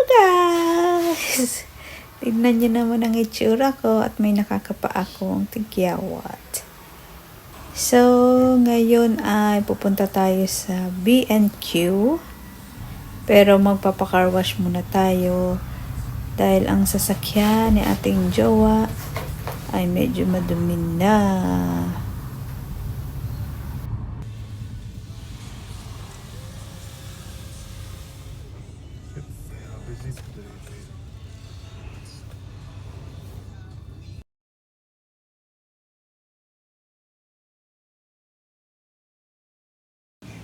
guys! Tignan nyo naman ang itsura ko at may nakakapa akong tigyawat. So, ngayon ay pupunta tayo sa B&Q. Pero magpapacar wash muna tayo dahil ang sasakyan ni ating jowa ay medyo madumi na.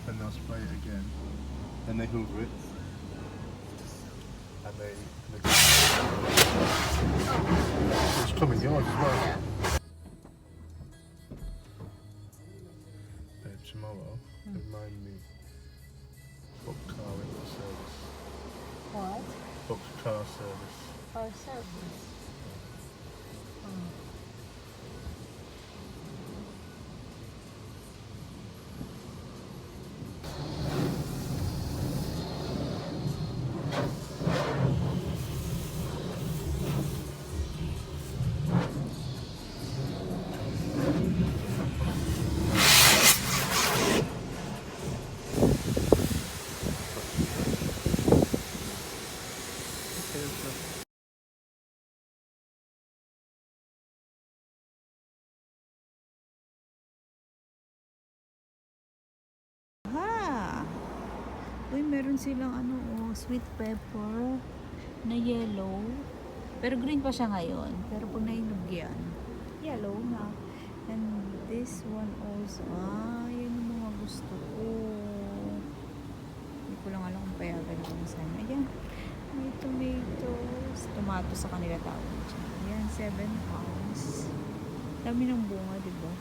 And they'll spray it again. Then they hoover it. And they it's coming yours as well. Babe, tomorrow, remind me, book car rental service. What? Book car service. Car service. Ha! Uy, meron silang sweet pepper na yellow. Pero green pa siya ngayon. Pero pag nainog yan, yellow na. And this one also. Yan yung mga gusto ko. Hindi ko lang alam kung payagan ko saan. Ayan. May tomatoes. Tomato sa kanila tawag siya. Ayan, 7 pounds. Dami ng bunga, diba?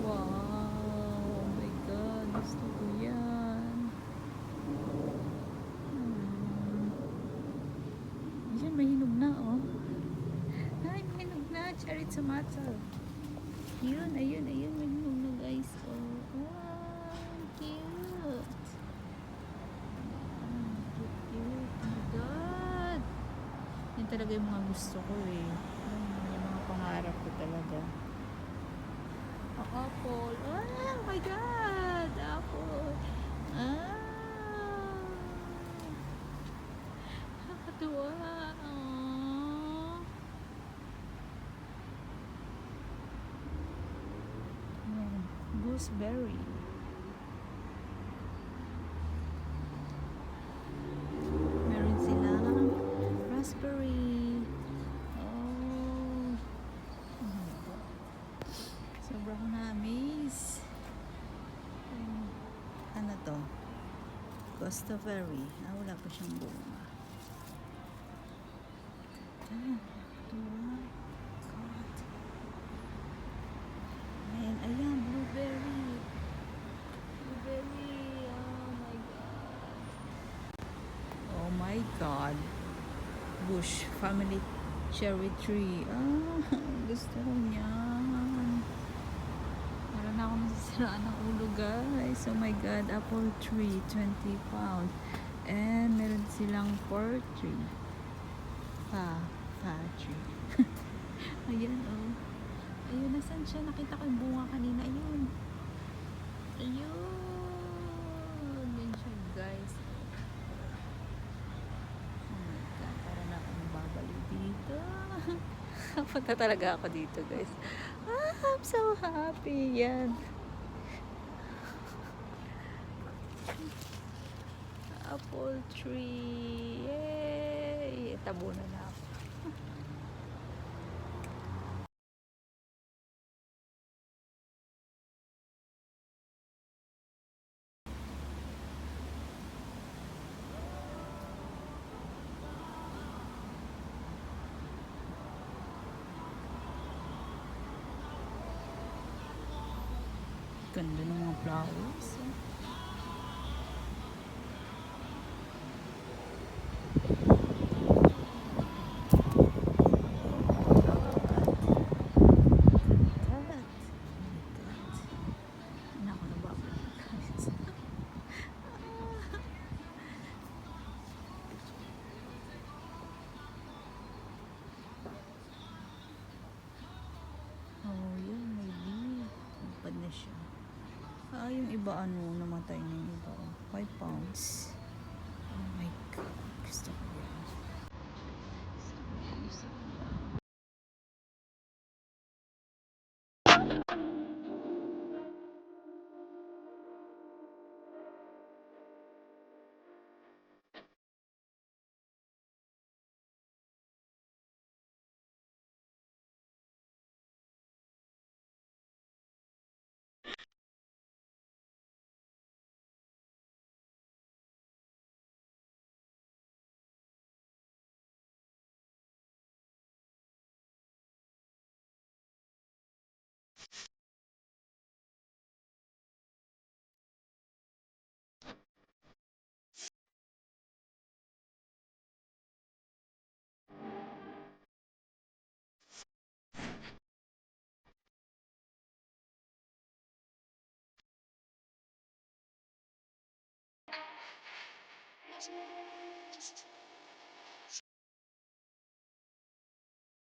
Wow! Oh my God! Gusto ko yan. Ayan, mahinog na, oh. Ay, mahinog na. Cherry tomato. Yun, ayun, ayun. Mahinog na, guys. Oh, wow! Cute! Cute. Oh my God! Yan talaga yung mga gusto ko, eh. Yung mga pangarap ko talaga. Apple. Oh my God! Apple. Nakakatuwa. Gooseberry. Meron silang raspberry. Oh my God. Sobrang na-amaze. Ano to? Gustaveri. Wala pa siyang bunga. God. Ayan, blueberry. Blueberry. Oh my God. Oh my God. Bush family cherry tree. Gusto ko niyan. Meron na akong nasisiraan ng ulo, guys. Oh my God. Apple tree, 20 pounds. And meron silang fir tree. Pa tree. Ayan, oh. Ayun, nasan siya? Nakita ko yung bunga kanina. Ayun. Ayun. Yan siya, guys. Oh my God. Para na akong babalik dito. Punta talaga ako dito, guys. I'm so happy. Yan. Apple tree. Yay! Tabunan na ako. Ganda ng mga flowers. yung iba namatay na yung iba. 5 pounds. Oh my God. Gusto ko yan.